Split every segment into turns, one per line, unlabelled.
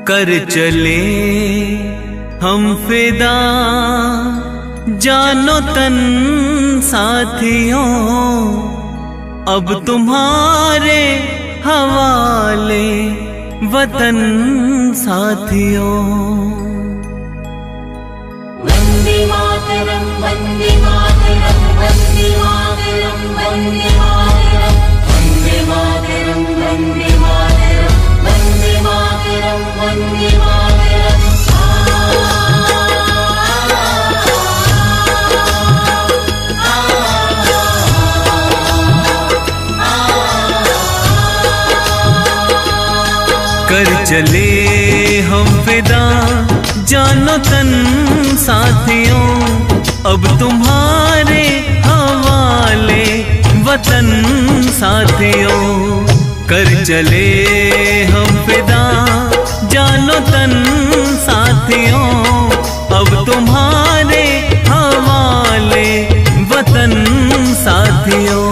कर चले हम फिदा जानो तन साथियों, अब तुम्हारे हवाले वतन साथियों।
वंदे मातरम वंदे मातरम वंदे मातरम वंदे मातरम वंदे मातरम वंदे मातरम वंदे मातरम वंदे मातरम।
कर चले हम फिदा जानो तन साथियों, अब तुम्हारे हवाले वतन साथियों। कर चले हम फिदा जानो तन साथियों, अब तुम्हारे हवाले वतन साथियों।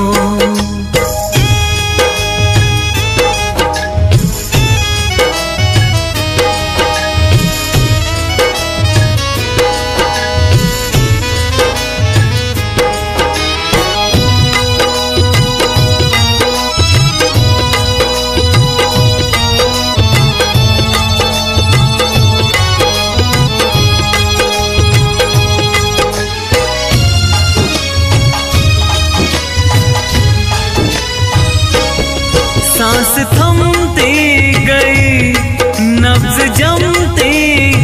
सांस थमती गई, नब्ज जमती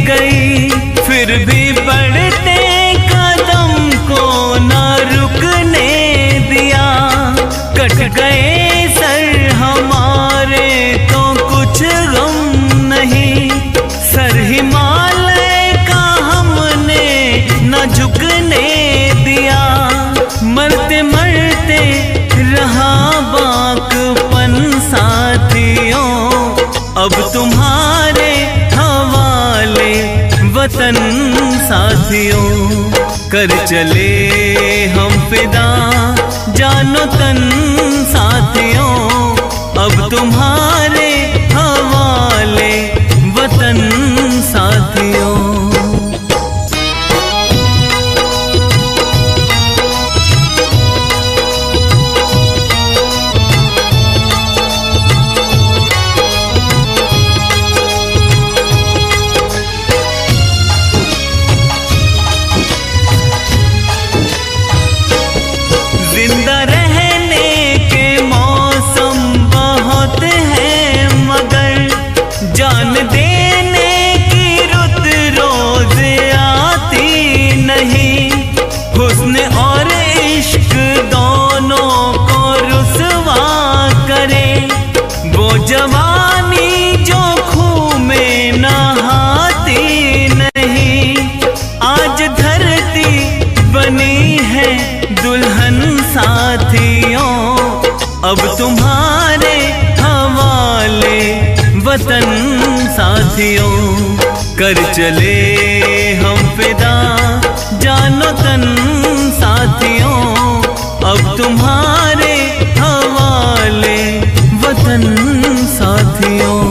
गई, फिर भी बढ़ते कदम को न रुकने दिया। कट गए सर हमारे तो कुछ गम नहीं, सर हिमालय का हमने न झुकने दिया। मरते मरते रहा बाकपन साथियों, अब तुम्हारे हवाले वतन साथियों। कर चले हम फिदा जानो तन साथियों, अब तुम्हारे हवाले वतन साथियों। जिंदा रहने के मौसम बहुत हैं, मगर जान देने की रुत रोज आती नहीं। हुस्न और इश्क दोनों को रुसवा करे, वो जवानी जो खून में नहाती नहीं। आज धरती बनी है दुल्हन साथियों, अब तुम्हारे हवाले वतन साथियों। कर चले हम फिदा जानो तन साथियों, अब तुम्हारे हवाले वतन साथियों।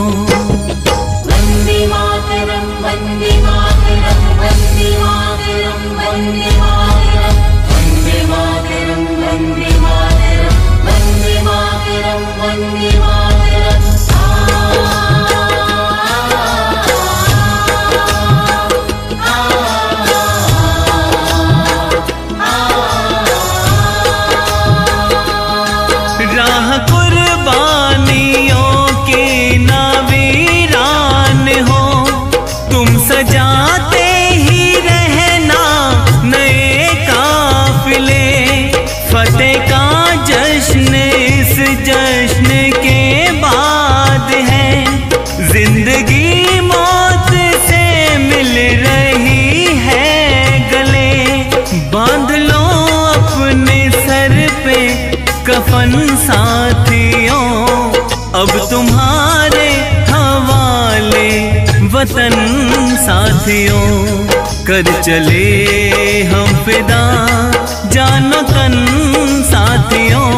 वंदे मातरम वंदे मातरम वंदे मातरम वंदे मातरम वंदे मातरम वंदे मातरम वंदे मातरम वंदे मातरम।
राह कुर्बानियों की ना वीरान हो, तुम सजाते ही रहना नए काफिले। फतेह का जश्न इस जश्न के बाद है, जिंदगी मौत से मिल रही है गले। बांध लो अपने सर पे कफन साथियों, अब तुम्हारे हवाले वतन साथियों। कर चले हम फिदा जानो तन साथियों,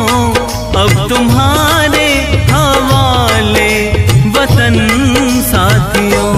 अब तुम्हारे हवाले वतन साथियों।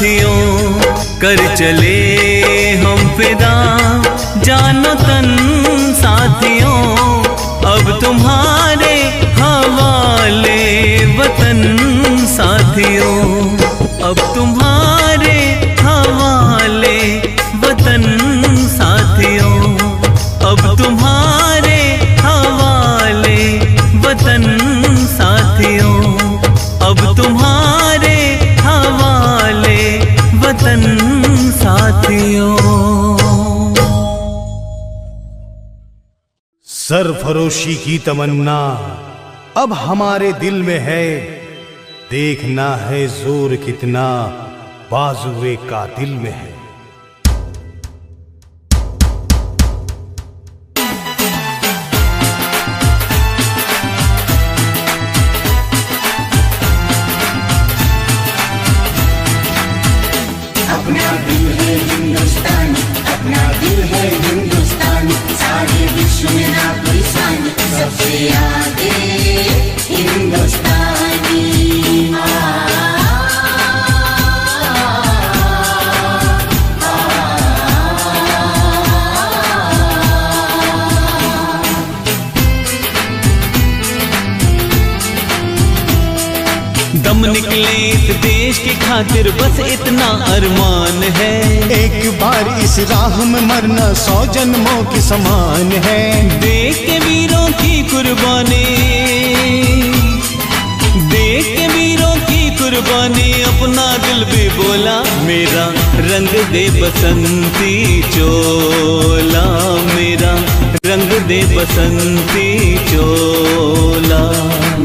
साथियों कर चले हम फिदा जानो तन साथियों, अब तुम्हारे हवाले वतन साथियों, अब तुम्हारे हवाले वतन साथियों, अब तुम्हारे हवाले वतन साथियों, अब तुम्हारे हवाले वतन साथियों।
सरफरोशी की तमन्ना अब हमारे दिल में है, देखना है जोर कितना बाजुए का दिल में है।
अपना दिल है हिंदुस्तान, अपना दिल है हिंदुस्तान, सारे विश्व में ना कोई सान, सबसे आगे हिंदुस्तानी।
दम निकले इस देश की खातिर बस इतना अरमान है,
एक बार इस राह में मरना 100 जन्मों के समान है।
देख के वीरों की कुर्बानी, देख के वीरों की कुर्बानी, अपना दिल भी बोला मेरा रंग दे बसंती चोला, मेरा रंग दे बसंती चोला,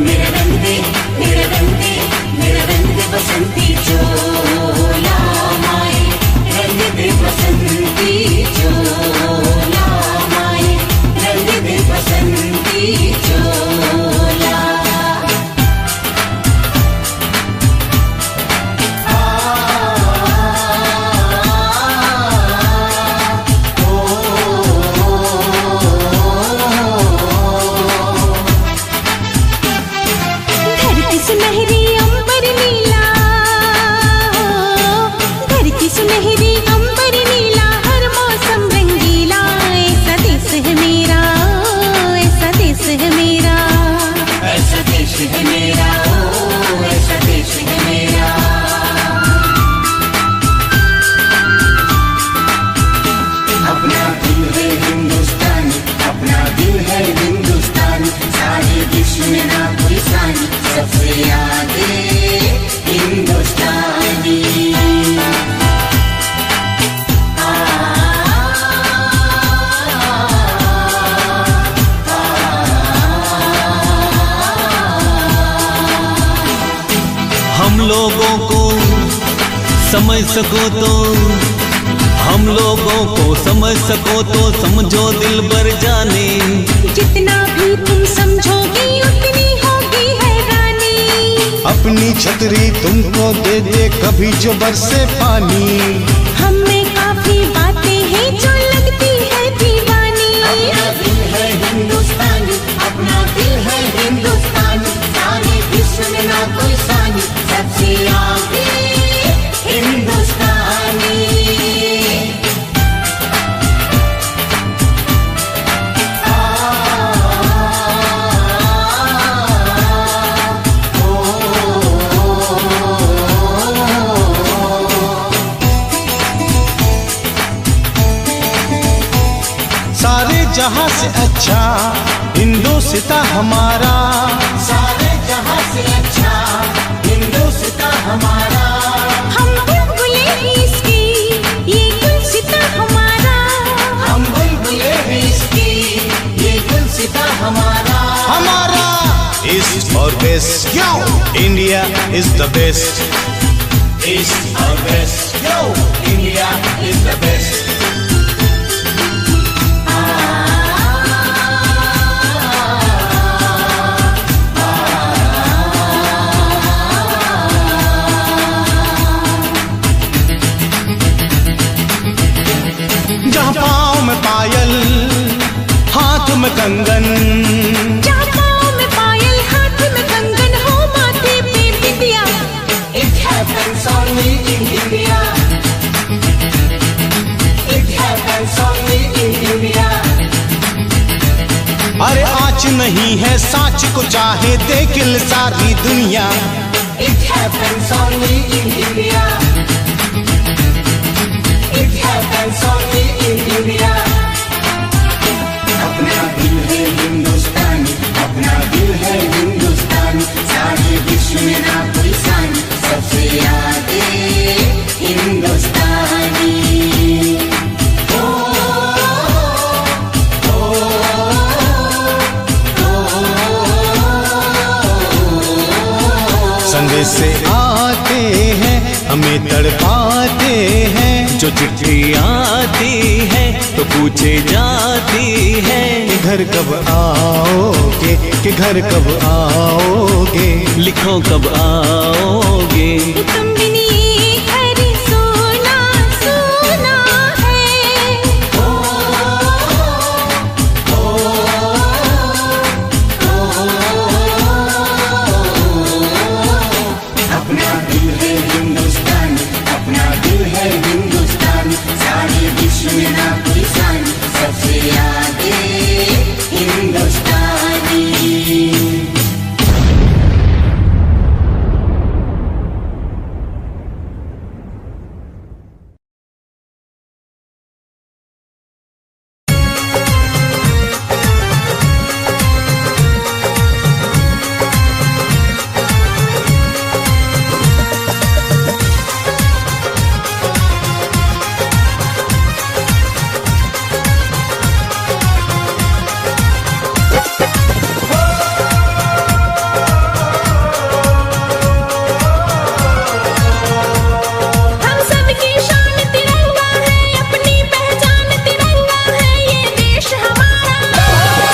मेरा रंग दे, मेरा रंग दे, मेरा रंग दे बसंती चोला, माए रंग दे बसंती चोला, माए रंग दे बसंती चोला।
धरती सुनहरी अंबर नीला, धरती सुनहरी अंबर नीला, हर मौसम रंगीला, ऐसा देश है मेरा, ऐसा देश है मेरा,
ऐसा देश है मेरा, ओ ऐसा देश है मेरा। अपना दिल है हिंदुस्तान, अपना दिल है हिंदुस्तान, सारे विश्व में ना कोई सान, सबसे आगे हिंदुस्तानी।
हम लोगों को समझ सको तो, हम लोगों को समझ सको तो समझो दिल भर जाने,
जितना भी तुम समझोगी उतनी होगी हैरानी,
अपनी छतरी तुमको दे दे कभी जो बरसे पानी,
हम में काफी बातें हैं जो लगती है दीवानी।
अपना दिल है हिंदुस्तान, अपना दिल है हिंदुस्तान, सारे विश्व में ना कोई सान, सबसे आगे हिंदुस्तानी।
सारे जहां से अच्छा हिंदुस्तान हमारा,
सारे जहां से अच्छा हिंदुस्तान हमारा,
हम बुलबुले हैं इसकी, ये गुलसिता हमारा,
हम बुलबुले हैं इसकी, ये गुलसिता हमारा।
हमारा ईस्ट और west, yo India is the best,
east और west, yo India is the best.
जहाँ पाँव में पायल हाथ में कंगन,
जहाँ पाँव में पायल हाथ में कंगन हो माथे पे बिंदिया,
It happens only in India.
नहीं है साच को चाहे देखिल सारी दुनिया।
It happens only in India. It happens only in India. अपना दिल है हिंदुस्तानी, अपना दिल है हिंदुस्तानी, सारे विश्व में ना कोई सानी, सबसे आगे हिंदुस्तानी।
संदेश से आते हैं हमें तड़पाते हैं,
जो चिट्ठी आती है तो पूछे जाती है,
कि घर कब आओगे, कि घर कब आओगे,
लिखो कब आओगे।
तुम बिन ये घर सोना सोना है।
अपना दिल है हिंदुस्तानी, अपना दिल है हिंदुस्तानी, सारे विश्व में ना कोई सानी, सबसे आगे हिंदुस्तानी।
हम सबकी शान तिरंगा है, अपनी पहचान तिरंगा है, ये देश हमारा न्यारा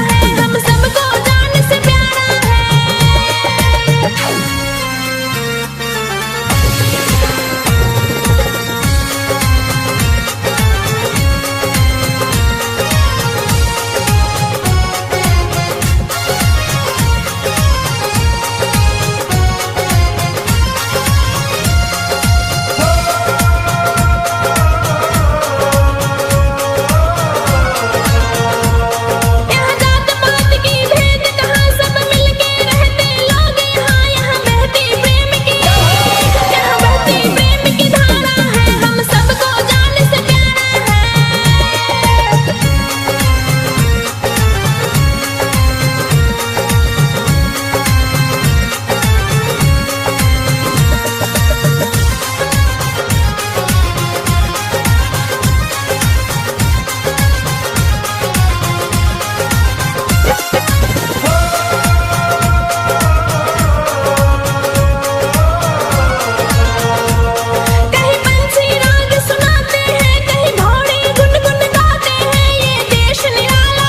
है, हम सबको जान से प्यारा है। यहाँ जात पात की भेद कहाँ, सब मिलके रहते लोग यहाँ, यहाँ बहती प्रेम की धारा है, हम सबको जान से प्यारा है। कहीं पंछी राग सुनाते हैं, कहीं घोड़े गुनगुन गाते हैं, ये देश निराला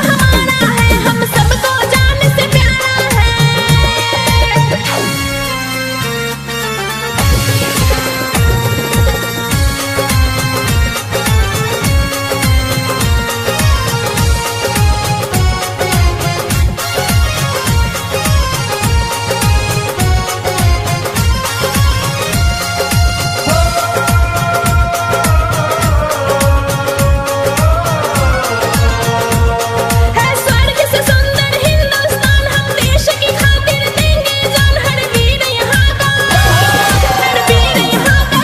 हमारा है, हम सबको जान से प्यारा है। है स्वर्ग से सुंदर हिंदुस्तान, हम देश की खातिर देंगे जान, हर वीर यहाँ का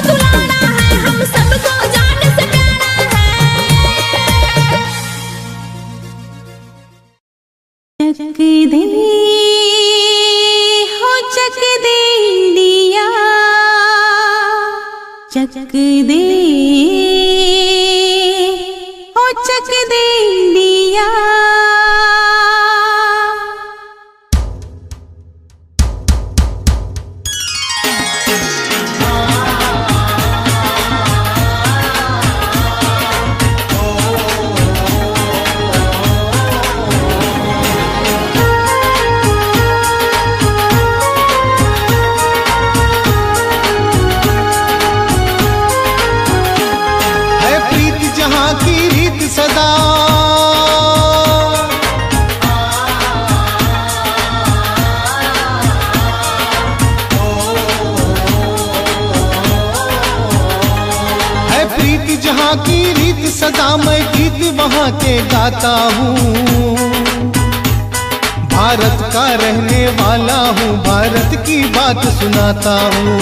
दुलारा है, हम सबको जान से प्यारा है। चक दे हो चक दे इंडिया, चक दे हो चक दे इंडिया।
है प्रीत जहाँ की रीत सदा, है प्रीत जहाँ की रीत सदा मैं गीत वहाँ के गाता हूँ। भारत का रहने वाला हूँ, भारत की बात सुनाता हूँ।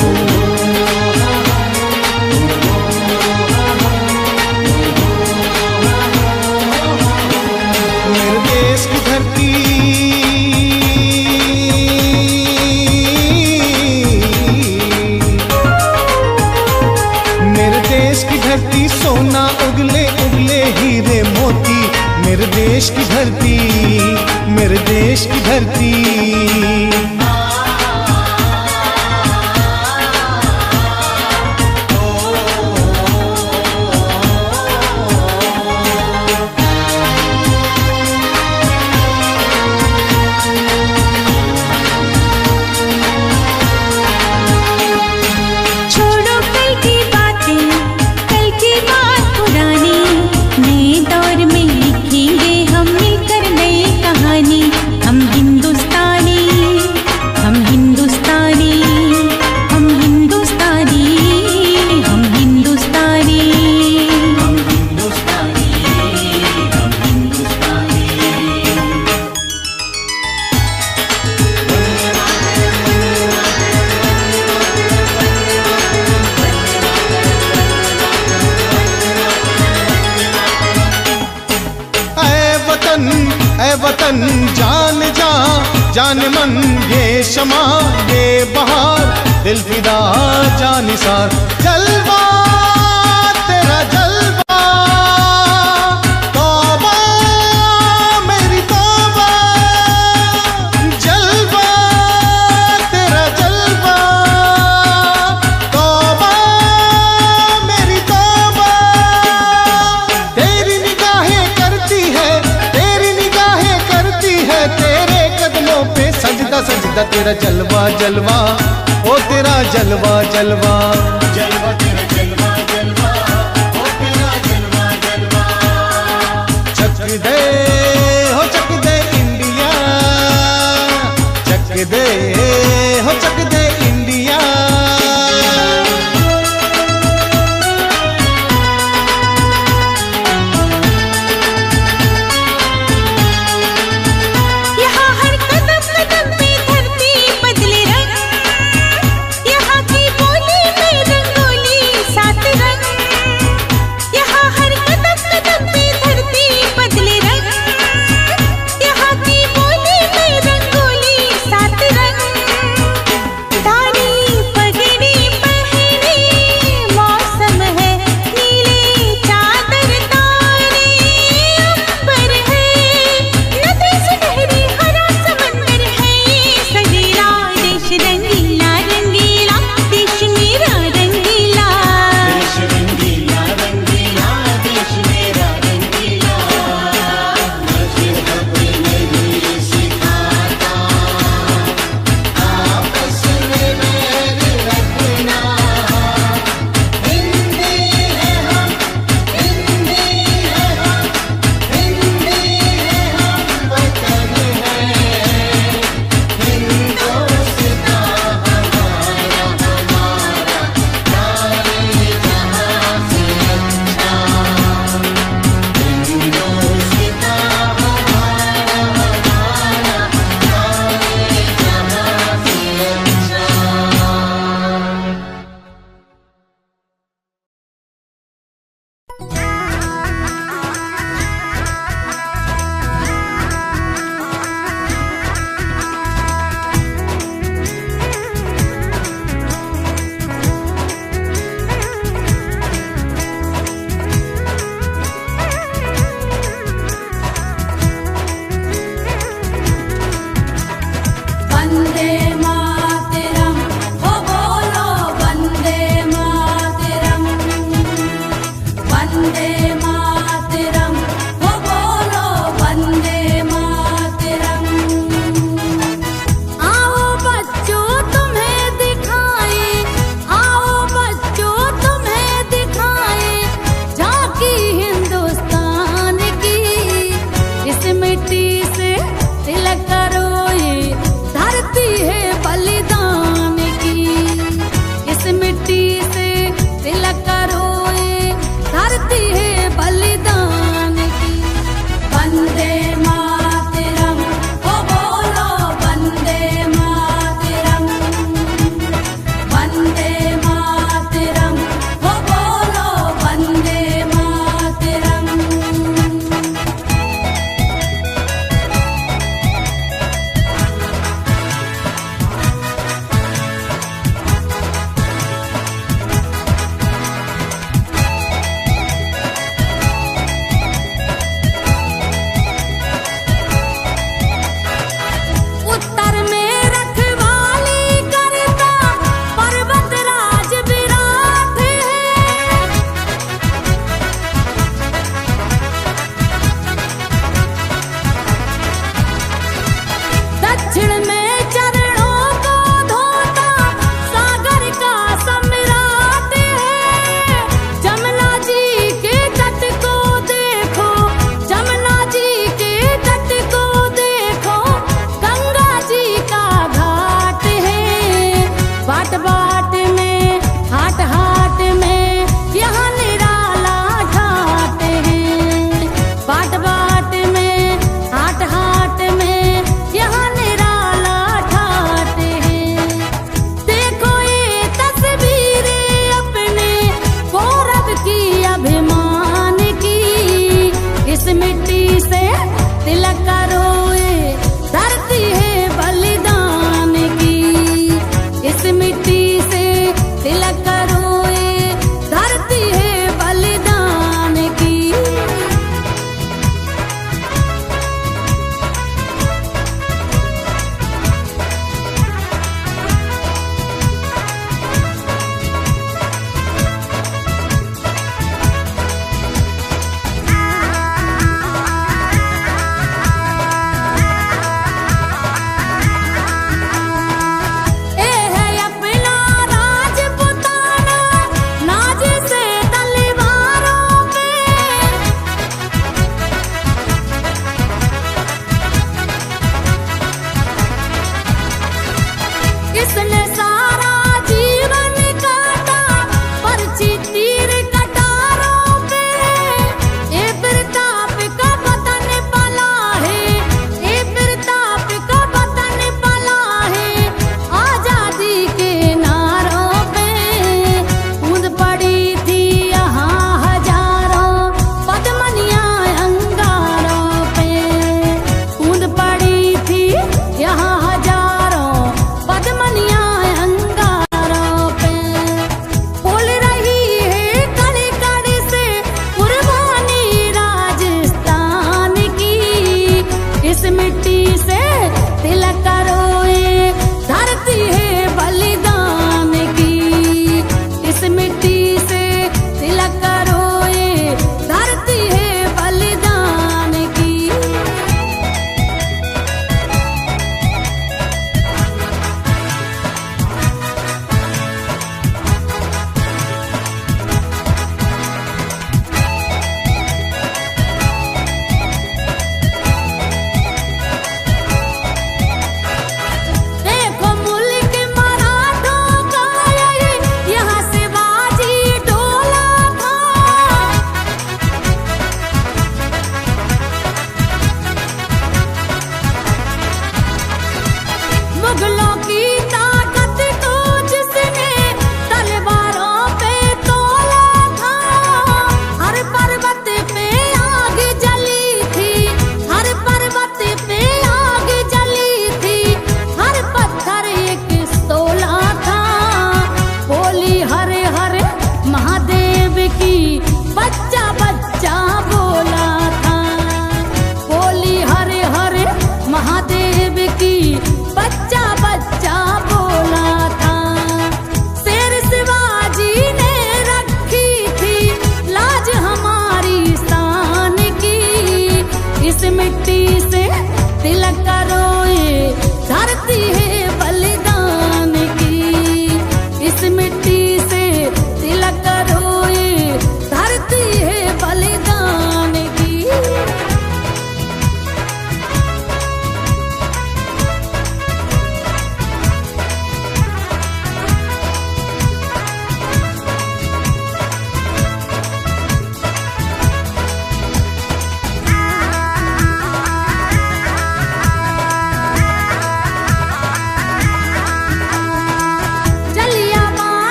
मेरे देश की धरती सोना उगले उगले हीरे मोती। मेरे देश की धरती, मेरे देश की धरती। वतन जान जा जान मन, ये शमा ये बहार, दिल फिदा जानिसार। जलवा तेरा जलवा, तौबा मेरी तौबा। जलवा तेरा जलवा, तौबा मेरी तौबा। तेरी निगाहें करती है, तेरे कदमों पे सजदा सजदा। तेरा जलवा जलवा, ओ तेरा जलवा जलवा।
जलवा तेरा जलवा जलवा, ओ तेरा जलवा जलवा।
चक दे हो चक दे इंडिया, चक दे हो चक दे इंडिया।
यहाँ की बोली में रंगो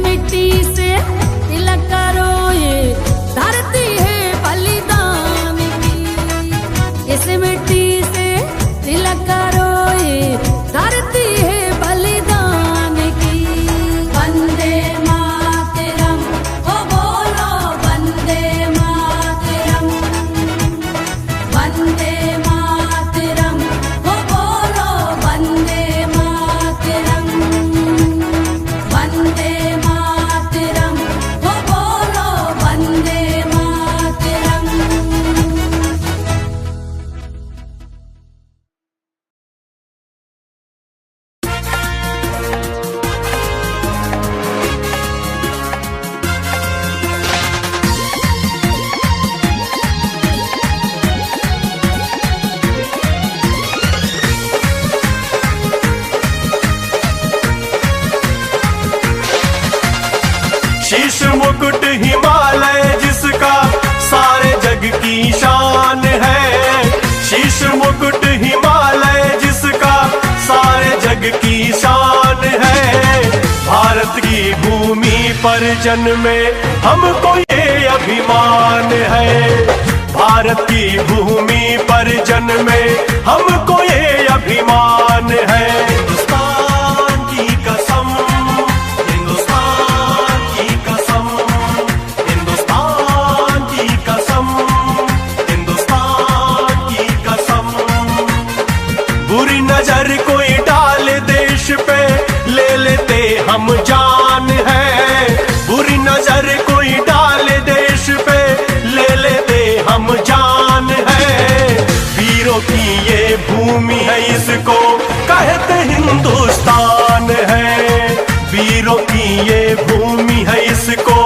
मिट्टी से तिलक करो, ये धरती है बलिदान की। इस मिट्टी से तिलक करो, ये धरती है बलिदान की। वंदे मातरम, ओ बोलो वंदे मातरम। वंदे मातरम, ओ बोलो वंदे मातरम। वंदे मातरम, ओ बोलो वंदे मातरम।
शीश मुकुट हिमालय जिसका सारे जग की शान है। शीश मुकुट हिमालय जिसका सारे जग की शान है। भारत की भूमि पर जन्मे हमको ये अभिमान है। भारत की भूमि पर जन्मे हमको ये अभिमान है। हिंदुस्तान की कसम, हिंदुस्तान की कसम, हिंदुस्तान की कसम, हिंदुस्तान की कसम। बुरी नजर कोई डाल देश पे ले लेते हम जान है। बुरी नजर कोई डाल देश पे ले लेते हम जान है। वीरों की ये भूमि है, इसको कहते हिंदुस्तान है। वीरों की ये भूमि है, इसको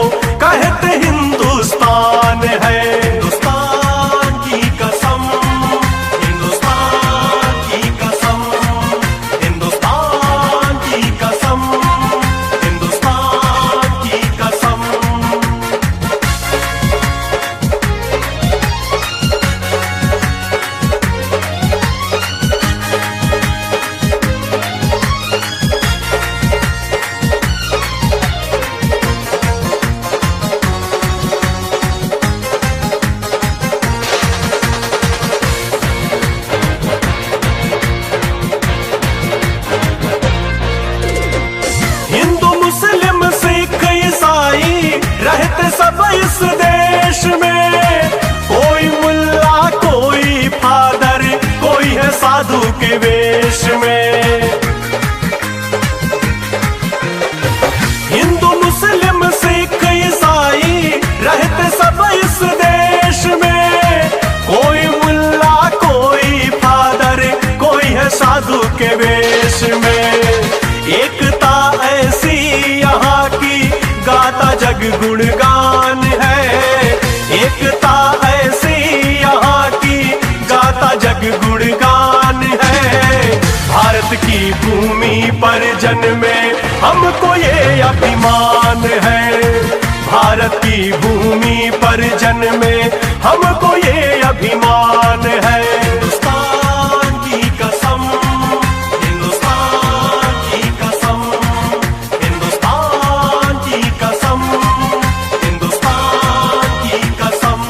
कहते हिंदुस्तान है। हिंदुस्तान की कसम, हिंदुस्तान की कसम, हिंदुस्तान की कसम, हिंदुस्तान की कसम। हिंदू मुस्लिम सिख ईसाई रहते सब इस देश में। कोई मुल्ला कोई फादर, कोई है साधु के वेश में। हिंदू मुस्लिम सिख ईसाई रहते सब इस देश में। कोई मुल्ला कोई फादर, कोई है साधु के वेश में। एकता ऐसी यहाँ की गाता जग गुणगान है। एकता ऐसी यहाँ की गाता जग गुणगान है। भारत की भूमि पर जन्मे हमको ये अभिमान है। भारत की भूमि पर जन्मे हमको ये अभिमान है। हिंदुस्तान की कसम, हिंदुस्तान की कसम, हिंदुस्तान की कसम, हिंदुस्तान की कसम।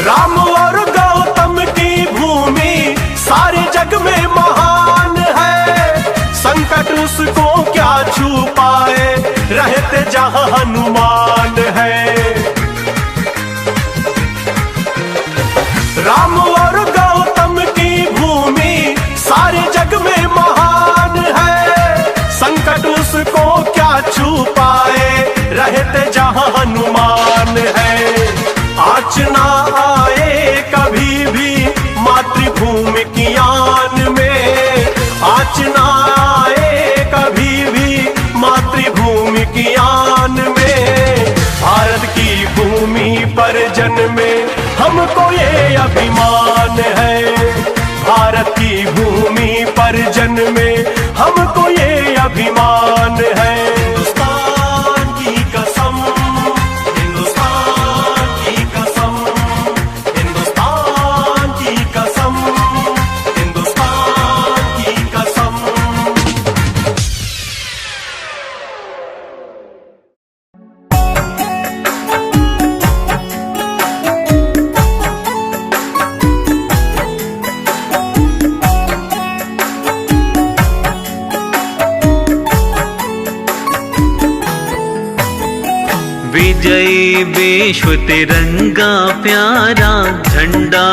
राम और गौतम की भूमि सारे जग में महान है। संकट उसको क्या छू पाए, रहते जहां हनुमान है। राम और गौतम की भूमि सारे जग में महान है। संकट उसको क्या छू पाए, रहते जहां हनुमान है। आँच ना आए कभी भी मातृभूमि की आन में। आँच ना आए कभी भी मातृभूमि की आन में। भारत की भूमि पर जन्मे हमको ये अभिमान है। भारत की भूमि पर हर जन में हमको ये अभिमान है। हिंदुस्तान की कसम, हिंदुस्तान की कसम, हिंदुस्तान की कसम, हिंदुस्तान की कसम।
विजयी विश्व तिरंगा प्यारा, झंडा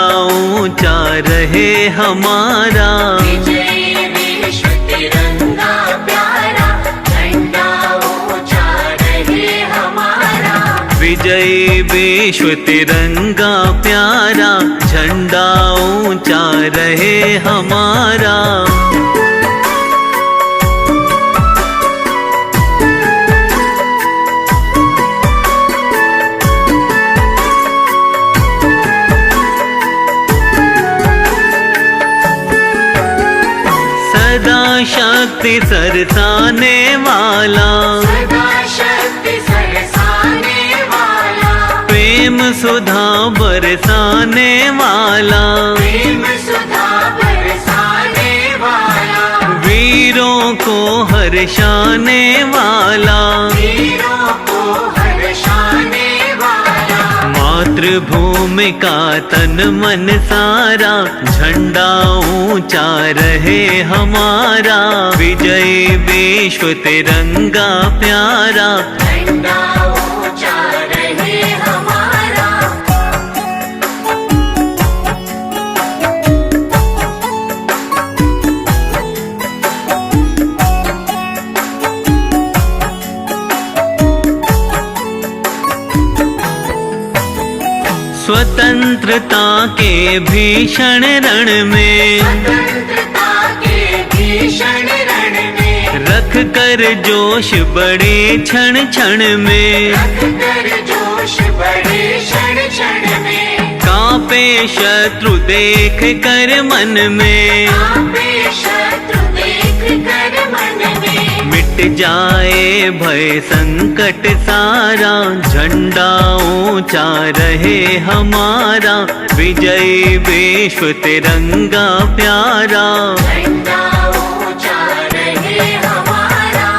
ऊंचा रहे हमारा।
विजयी विश्व तिरंगा प्यारा, झंडा ऊंचा रहे हमारा।
विजयी विश्व तिरंगा प्यारा, झंडा ऊंचा रहे हमारा। सदा शक्ति सरसाने वाला,
सदा शक्ति सरसाने वाला,
प्रेम सुधा बरसाने वाला,
प्रेम सुधा बरसाने वाला,
वीरों को हर्षाने वाला,
वीरों को हर्षाने वाला।
मातृभूमि का तन मन सारा, झंडा ऊंचा रहे हमारा। विजयी विश्व तिरंगा प्यारा,
झंडा ऊंचा रहे हमारा।
स्वतंत्रता के भीषण रण में,
स्वतंत्रता के भीषण रण में,
रख कर जोश बड़े क्षण क्षण में,
रख कर जोश बड़े क्षण क्षण में,
कांपे शत्रु देख कर मन में,
कांपे शत्रु देख कर मन में,
मिट जाए भय संकट सारा, झंडा ऊंचा रहे हमारा। विजयी विश्व तिरंगा प्यारा,
झंडा ऊंचा रहे हमारा।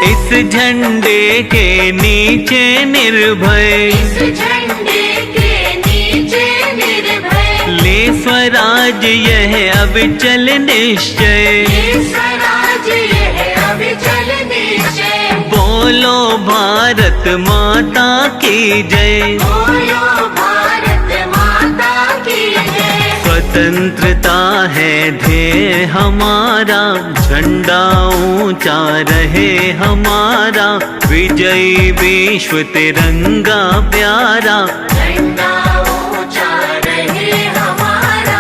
इस झंडे के नीचे निर्भय,
इस झंडे के नीचे निर्भय,
ले स्वराज यह अविचल निश्चय।
ये स्वराज यह अविचल निश्चय।
बोलो भारत माता की जय,
बोलो भारत माता की जय।
स्वतंत्रता है ध्येय हमारा, झंडा ऊंचा रहे हमारा। विजयी विश्व तिरंगा प्यारा,
झंडा ऊंचा रहे हमारा।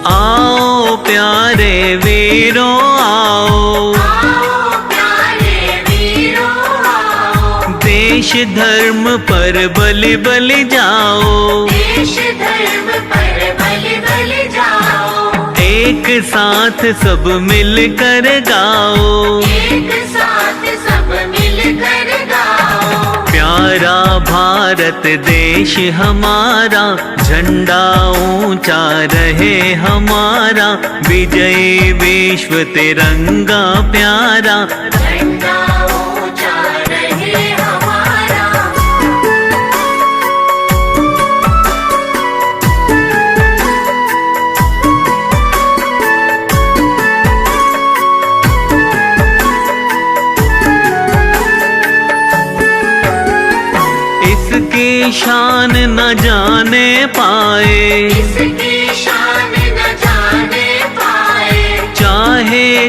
आओ प्यारे वीरों आओ,
आओ प्यारे वीरों आओ,
देश धर्म पर बलि बलि जाओ।
देश धर्म पर बलि बलि जाओ।
एक साथ सब मिल कर गाओ,
एक साथ सब मिलकर गाओ।
प्यारा भारत देश हमारा, झंडा ऊंचा रहे हमारा। विजयी विश्व तिरंगा प्यारा,
झंडा ऊंचा रहे हमारा।
इसकी शान न जाने पाए,
इसकी शान न जाने पाए।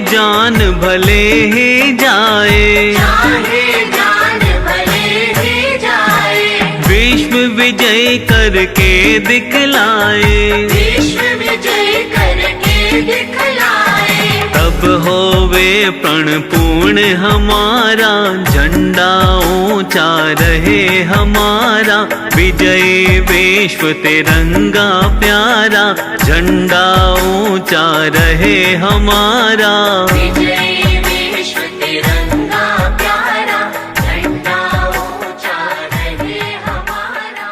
जान भले ही जाए,
चाहे जान भले ही जाए,
विश्व विजय करके दिखलाए,
विश्व विजय करके दिखलाए।
तब होवे प्रण पूर्ण हमारा, झंडा ऊंचा रहे हमारा, विजय विश्व तिरंगा प्यारा, झंडा ऊंचा रहे हमारा।
विजय विश्व तिरंगा प्यारा, झंडा ऊंचा रहे हमारा।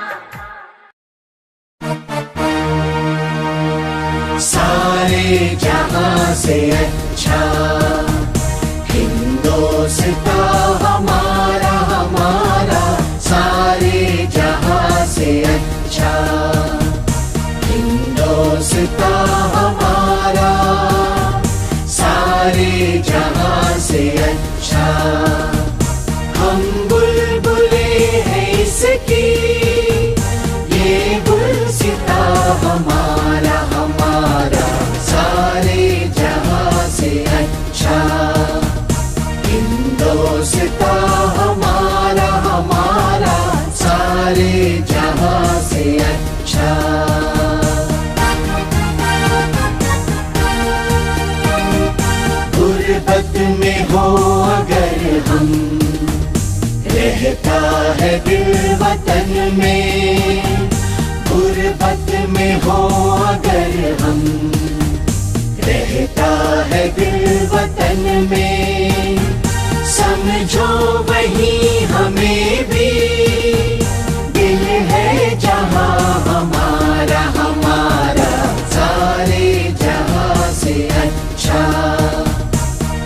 सारे जहां से अच्छा हिंदुस्तान हमारा, हमारा सारे जहां से अच्छा हिंदुस्तान हमारा, सारे जहां से अच्छा। हम बुलबुले हैं इसकी, ये गुलसिता हमारा, हमारा सारे जहां से अच्छा हिंदुस्तान हमारा, हमारा सारे जहां से अच्छा। गुर्बत में हो अगर हम, रहता है दिल वतन में, गुर्बत में हो अगर हम, रहता है दिल वतन में, समझो वही हमें भी दिल है जहां हमारा, हमारा सारे जहां से अच्छा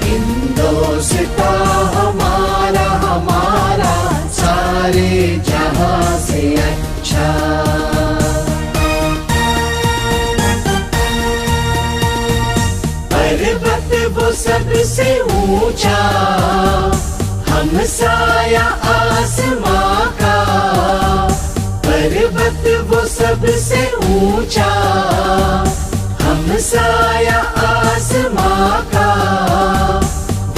हिंदुस्तान हमारा, हमारा सारे जहां से अच्छा। पर्वत वो सबसे ऊंचा, हम साया आसमां का, पर्वत वो सबसे ऊंचा, हम साया आसमां का,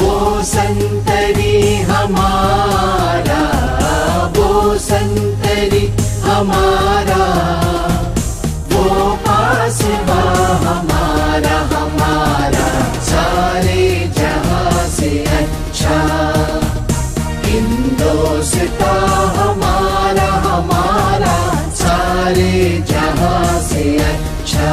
वो संतरी हमारा, वो संतरी हमारा, वो पासबा हमारा, हमारा सारे जहां से अच्छा हिंदुस्तान हमारा, हमारा सारे जहां से अच्छा।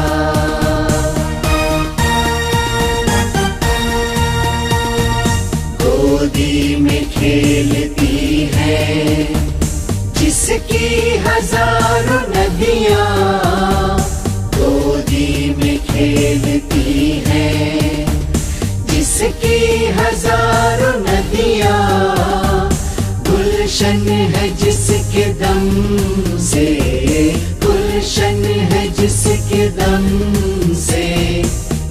गोदी में खेलती है जिसकी हजारों नदियां, गोदी में खेलती है जिसकी हजारों नदियां, गुलशन है जिसके दम से, गुलशन है जिसके दम से,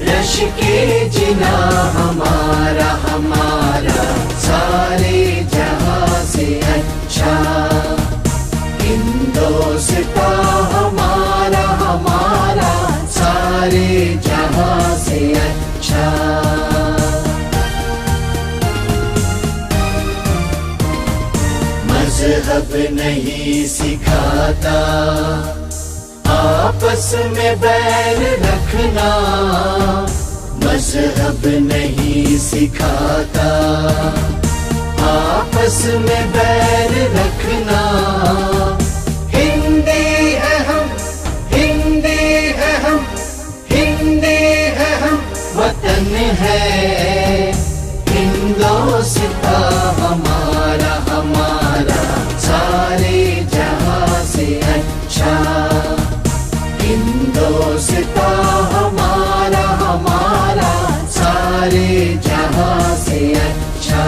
रश के जिना हमारा, हमारा सारे जहां से अच्छा हिंदुस्तान हमारा, हमारा सारे जहां से अच्छा। मजहब नहीं सिखाता आपस में बैर रखना, मजहब नहीं सिखाता आपस में बैर रखना। हिंदी है हम, हिंदी है हम, हिंदी है हम, वतन है हिंदुस्तान हमारा, हमारा सारे जहां से अच्छा हिंदुस्तान हमारा, हमारा सारे जहां से अच्छा।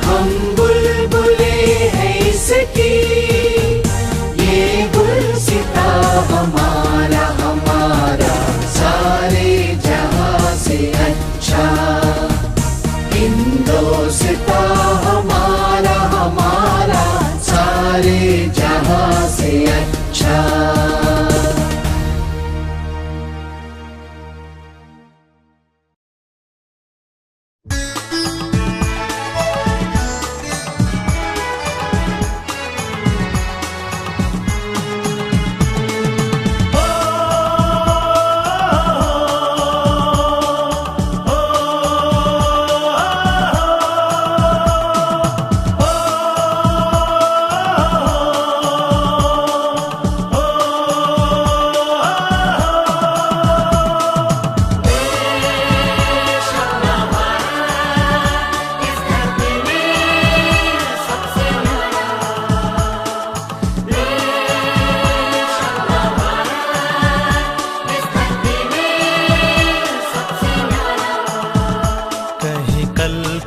हम बुलबुले हैं इसकी, ये गुलसिता हमारा, हमारा सारे जहां से अच्छा हिंदुस्तान हमारा, हमारा सारे जहां से अच्छा।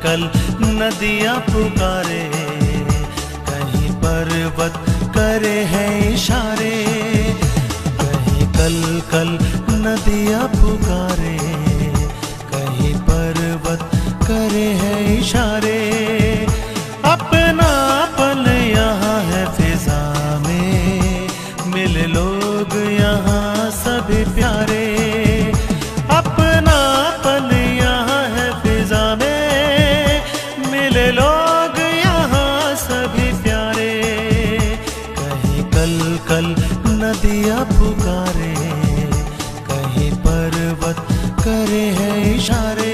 कल नदियाँ पुकारे, कहीं पर्वत करे हैं इशारे, कहीं कल कल नदियाँ पुकारे, कहीं पर्वत करे हैं इशारे। अपना पल यहाँ है फिजा में, मिले लोग यहाँ सभी प्यारे। अपना पल यहाँ है फिजा में, मिले लोग यहाँ सभी प्यारे। कहीं कल कल नदियाँ पुकारे, कहीं पर्वत करे हैं इशारे।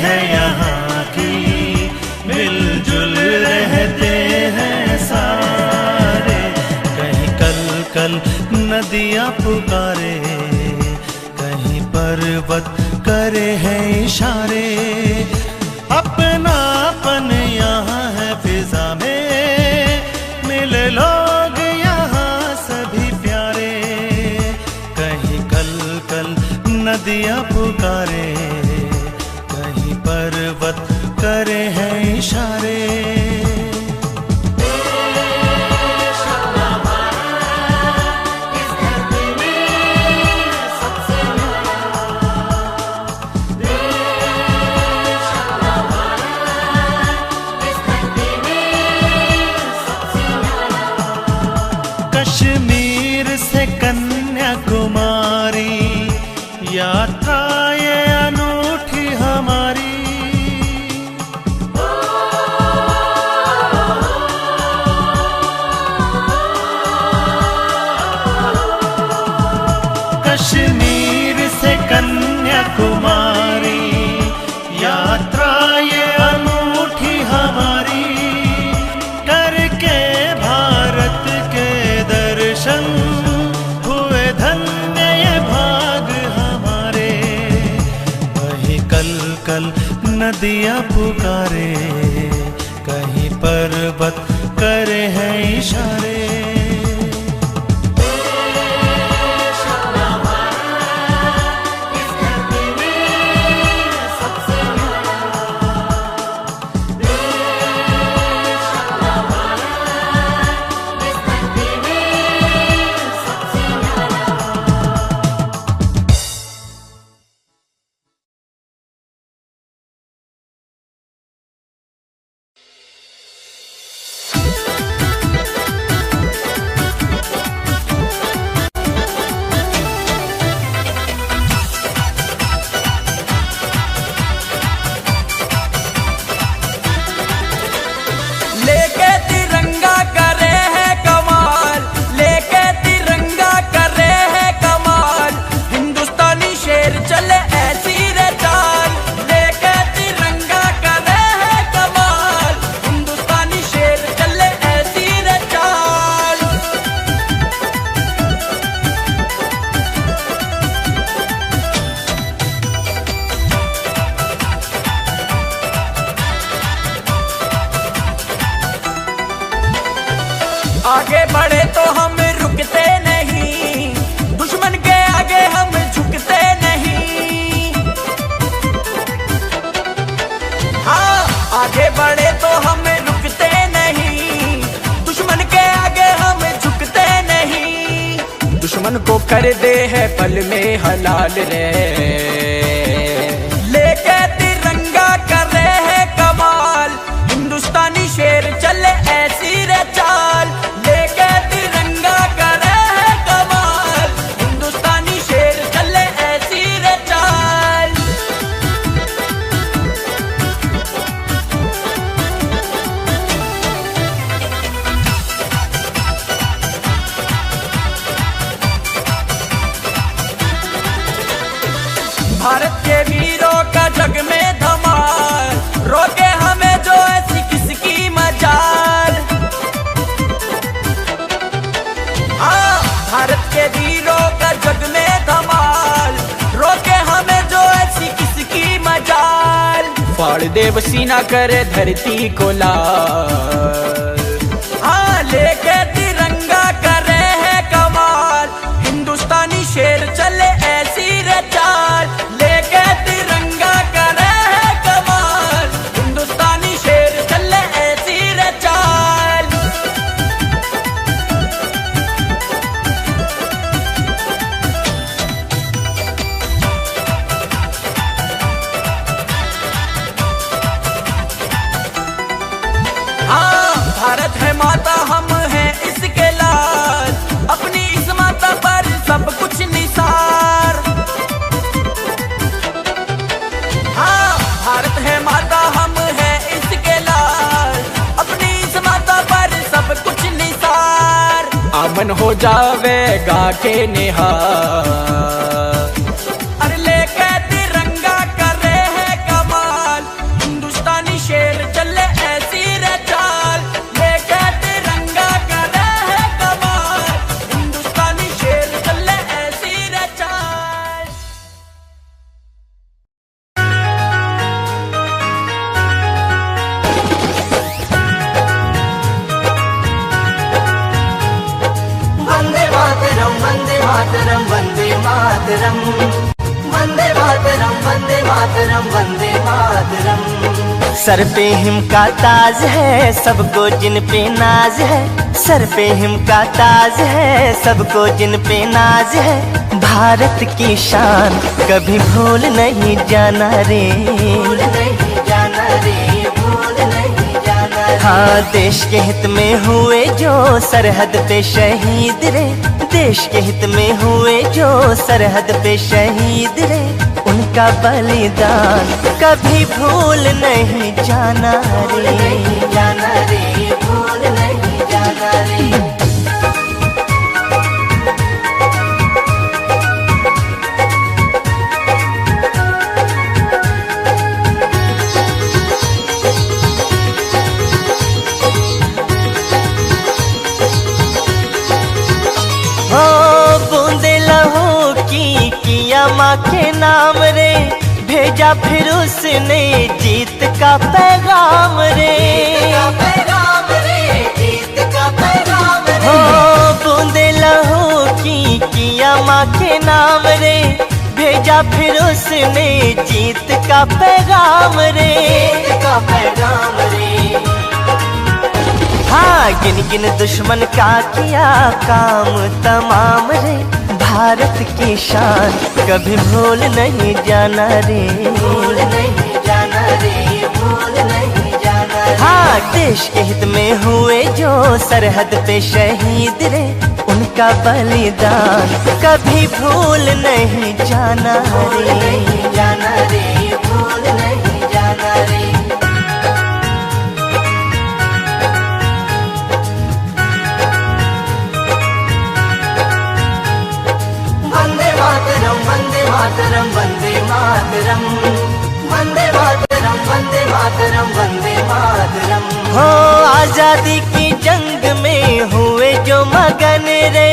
है यहाँ की, मिलजुल रहते हैं सारे। कहीं कल कल नदियाँ पुकारे, कहीं पर्वत करे हैं इशारे। अपनापन यहाँ है फिजा में, मिले लोग यहाँ सभी प्यारे। कहीं कल कल नदियाँ पुकारे, पर्वत करे हैं इशारे। कश्मीर से कन्याकुमारी यात्रा ये अनूठी हमारी। कश्मीर से कन्याकुमारी यात्रा ये अनूठी हमारी। करके भारत के दर्शन हुए धन्य ये भाग हमारे। कहीं कल कल नदियाँ पुकारे, कहीं पर्वत करे हैं इशारे।
आगे बढ़े तो हम रुकते नहीं, दुश्मन के आगे हम झुकते नहीं। हाँ, आगे बढ़े तो हम रुकते नहीं, दुश्मन के आगे हम झुकते नहीं। दुश्मन को कर दे है पल में हलाल रे, लेके तिरंगा कर रहे हैं कमाल। हिंदुस्तानी शेर चले ऐसी रे चाल, लेके तिरंगा कर रहे हैं कमाल। हिंदुस्तानी शेर चले ऐसी रे चाल। भारत के वीरों का जग में धमाल, रोके हमें जो ऐसी किसकी मजाल। हाँ, भारत के वीरों का जग में धमाल, रोके हमें जो ऐसी किसकी मजाल। फाड़ देव सीना करे धरती को लाल, हाँ लेके तिरंगा करे है कमाल। हिंदुस्तानी शेर चले ऐसी रे चाल, लेके तिरंगा करे है कमाल। हिंदुस्तानी शेर चले ऐसी रे चाल। हाँ, भारत है माता, हम हैं इसके लाल, अपनी इस माता पर सब कुछ निसार। हाँ, भारत है माता, हम हैं इसके लाल, अपनी इस माता पर सब कुछ निसार। अमन हो जावेगा के निहार, अरे लेके तिरंगा करे है कमाल। हिंदुस्तानी शेर चले ऐसी रे चाल, लेके तिरंगा करे है कमाल। हिंदुस्तानी शेर चले ऐसी रे चाल।
Vande Mataram Vande Mataram Vande Mataram Vande Mataram Vande Mataram Vande Mataram.
Sir pay him का ताज है, सबको जिन पे नाज है। सर पे हिम का ताज है, सबको जिन पे नाज है। भारत की शान कभी भूल नहीं जाना रे,
भूल नहीं जाना रे, भूल नहीं जाना रे।
हाँ, देश के हित में हुए जो सरहद पे शहीद रे, देश के हित में हुए जो सरहद पे शहीद रे। उनका बलिदान कभी भूल नहीं जाना
भूल
रे।
नहीं जाना रे, भूल नहीं जाना रे।
हो बूंदे लहू की किया माँ के नाम रे, भेजा फिर उसने जीत का पैगाम रे।
का पैगाम रे, जीत का पैगाम रे।
हो बूंदे लहू की किया माँ के नाम रे, भेजा फिर उसने जीत का पैगाम रे।
जीत का पैगाम रे।
हाँ, गिन गिन दुश्मन का किया काम तमाम रे। भारत की शान कभी भूल नहीं जाना रे,
भूल नहीं जाना रे, भूल नहीं जाना रे।
हाँ, देश के हित में हुए जो सरहद पे शहीद रे। उनका बलिदान कभी भूल नहीं जाना
भूल
रे।
नहीं जाना रे, भूल नहीं जाना रे। वंदे मातरम वंदे मातरम वंदे मातरम वंदे मातरम वंदे मातरम वंदे मातरम।
हो आजादी की जंग में हुए जो मगन रे,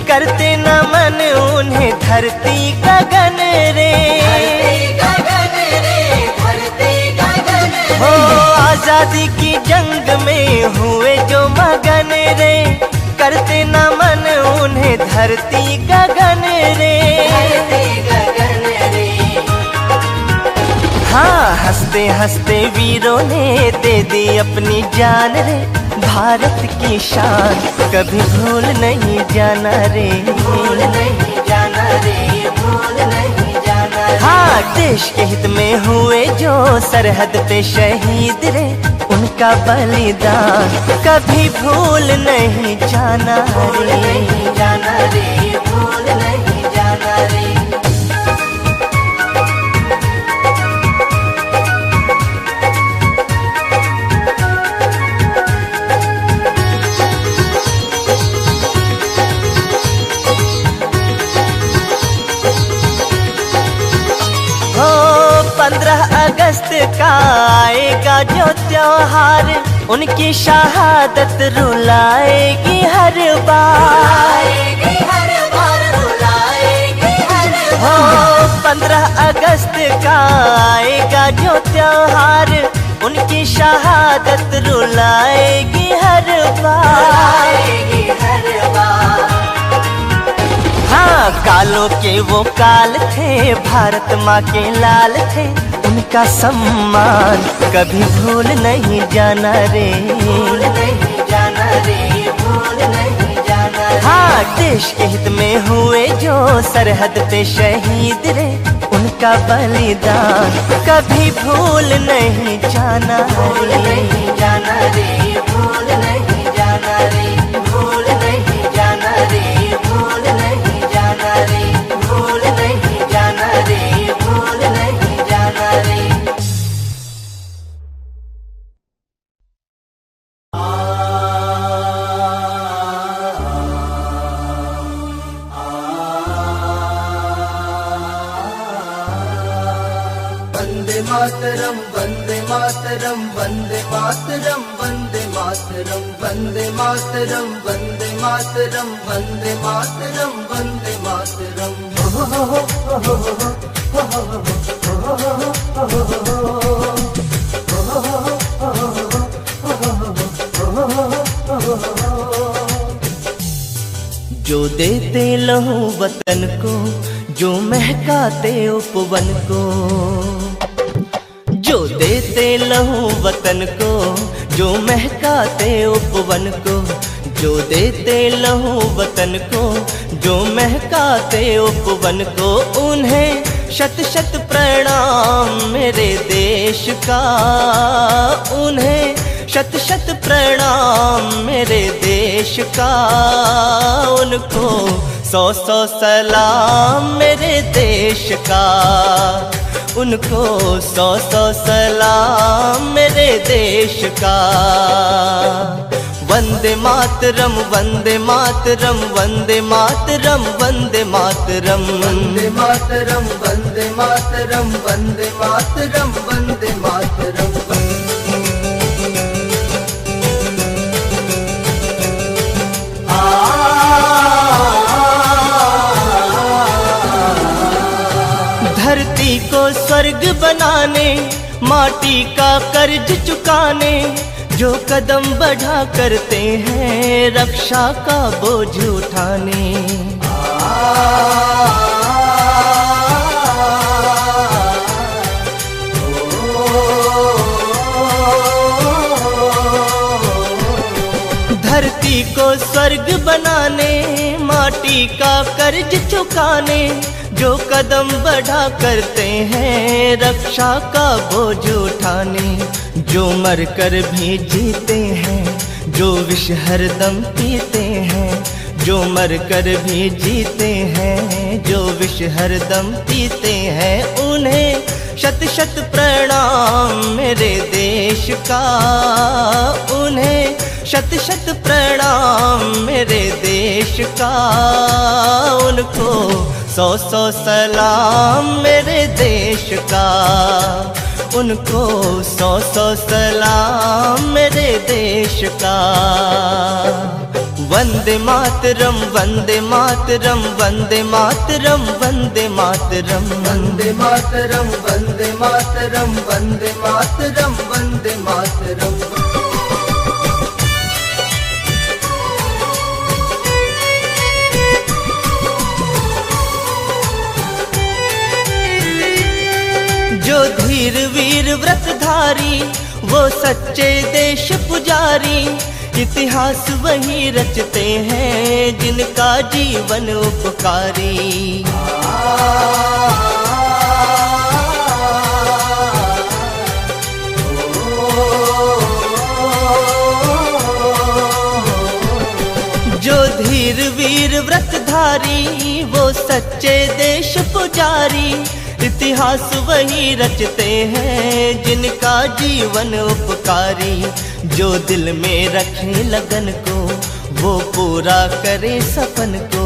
करते नमन उन्हें धरती गगन रे।
धरती गगन रे, धरती गगन रे।
हो आजादी की जंग में हुए जो मगन रे, करते नमन उन्हें धरती गगन रे।
धरती गगन रे।
हाँ, हंसते हंसते वीरों ने दे दी अपनी जान रे। भारत की शान कभी भूल नहीं जाना रे,
भूल नहीं जाना रे, भूल नहीं जाना रे।
हाँ, देश के हित में हुए जो सरहद पे शहीद रे। उनका बलिदान कभी भूल नहीं जाना
भूल
रे।
नहीं जाना रे, भूल नहीं जाना रे।
15 अगस्त का आएगा जो त्योहार, उनकी शहादत रुलाएगी हर बार। हो 15 अगस्त का आएगा जो त्योहार, उनकी शहादत रुलाएगी हर बार। हाँ, कालों के वो काल थे, भारत माँ के लाल थे, उनका सम्मान कभी भूल नहीं जाना रे, भूल नहीं जाना रे, भूल नहीं जाना रे। हाँ, देश के हित में हुए जो सरहद पे शहीद रे, उनका बलिदान कभी भूल नहीं जाना रे, भूल नहीं जाना रे, भूल नहीं जाना रे, भूल नहीं जाना रे, भूल नहीं जाना रे, भूल नहीं जाना रे, भूल नहीं जाना रे।
वंदे मातरम, वंदे मातरम, वंदे मातरम, वंदे मातरम, वंदे मातरम, वंदे मातरम, वंदे मातरम, वंदे मातरम।
जो देते लहू वतन को, जो महकाते उपवन को, जो देते लहू वतन को, जो महकाते उपवन को, जो देते लहू वतन को, जो महकाते उपवन को, उन्हें शत शत प्रणाम मेरे देश का, उन्हें शत शत प्रणाम मेरे देश का, उनको 100 सलाम मेरे देश का, उनको 100 सलाम मेरे देश का। वंदे मातरम, वंदे मातरम, वंदे मातरम, वंदे मातरम,
वंदे मातरम, वंदे मातरम, वंदे मातरम, वंदे मातरम।
धरती को स्वर्ग बनाने, माटी का कर्ज चुकाने, जो कदम बढ़ा करते हैं रक्षा का बोझ उठाने। धरती को स्वर्ग बनाने, माटी का कर्ज चुकाने, जो कदम बढ़ा करते हैं रक्षा का बोझ उठाने, जो मर कर भी जीते हैं, जो विष हरदम पीते हैं, जो मर कर भी जीते हैं, जो विष हरदम पीते हैं, उन्हें शत शत प्रणाम मेरे देश का, उन्हें शत शत प्रणाम मेरे देश का, उनको 100 सलाम मेरे देश का, उनको 100 सलाम मेरे देश का। वंदे मातरम, वंदे मातरम, वंदे मातरम, वंदे मातरम,
वंदे मातरम, वंदे मातरम, वंदे मातरम, वंदे मातरम।
जो धीर वीर व्रतधारी, वो सच्चे देश पुजारी, इतिहास वही रचते हैं जिनका जीवन उपकारी। जो धीर वीर व्रतधारी, वो सच्चे देश पुजारी, इतिहास वही रचते हैं जिनका जीवन उपकारी। जो दिल में रखे लगन को, वो पूरा करे सपन को,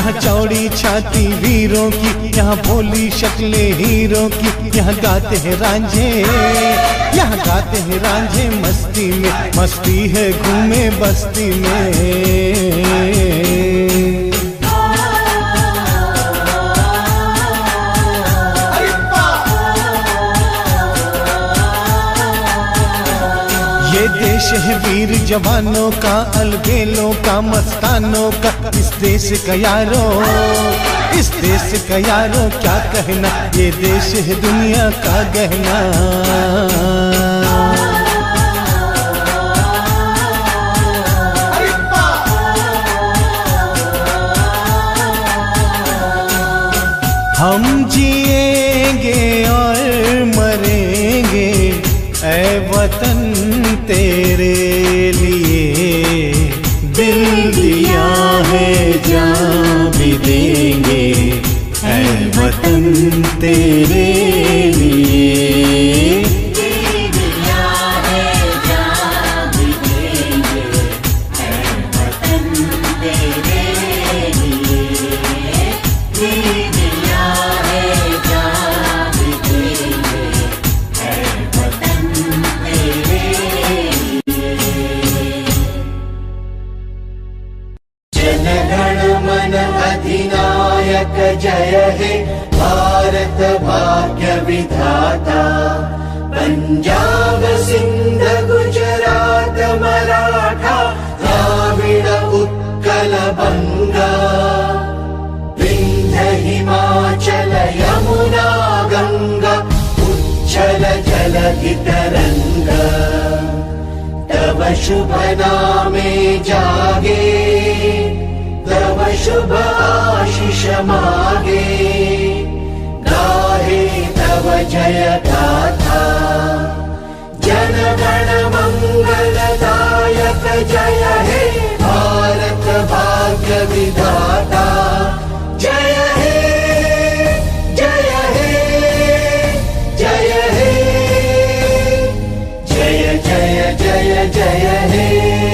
यहाँ चौड़ी छाती वीरों की, यहाँ भोली शक्लें हीरों की, यहाँ गाते हैं रांझे, यहाँ गाते हैं रांझे मस्ती में, मस्ती है घूमे बस्ती में। ये देश है वीर जवानों का, अलबेलों का, मस्तानों का, इस देश का यारो, इस देश का यारो क्या कहना, ये देश है दुनिया का गहना। हम जिएंगे और मरेंगे ऐ वतन तेरे लिए, दिल दिया है जान भी देंगे ऐ वतन तेरे लिए, दिल दिया है जान भी देंगे ऐ वतन तेरे लिए, दिल दिया है जान भी देंगे ऐ वतन तेरे लिए।
जनगण मन अधिनायक जय हे भारत भाग्य विधाता, पंजाब सिंध गुजरात मराठा द्राविड उत्कल बंगा, विंध्य हिमाचल यमुना गंगा उच्छल जलधि तरंगा, तव शुभ नामे जागे, तव शुभ आशीष मागे, गाहे तव जय गाथा, जन गण मंगलदायक जय हे भारत भाग्य विधाता, जय हे जय हे जय हे, जय जय जय जय हे।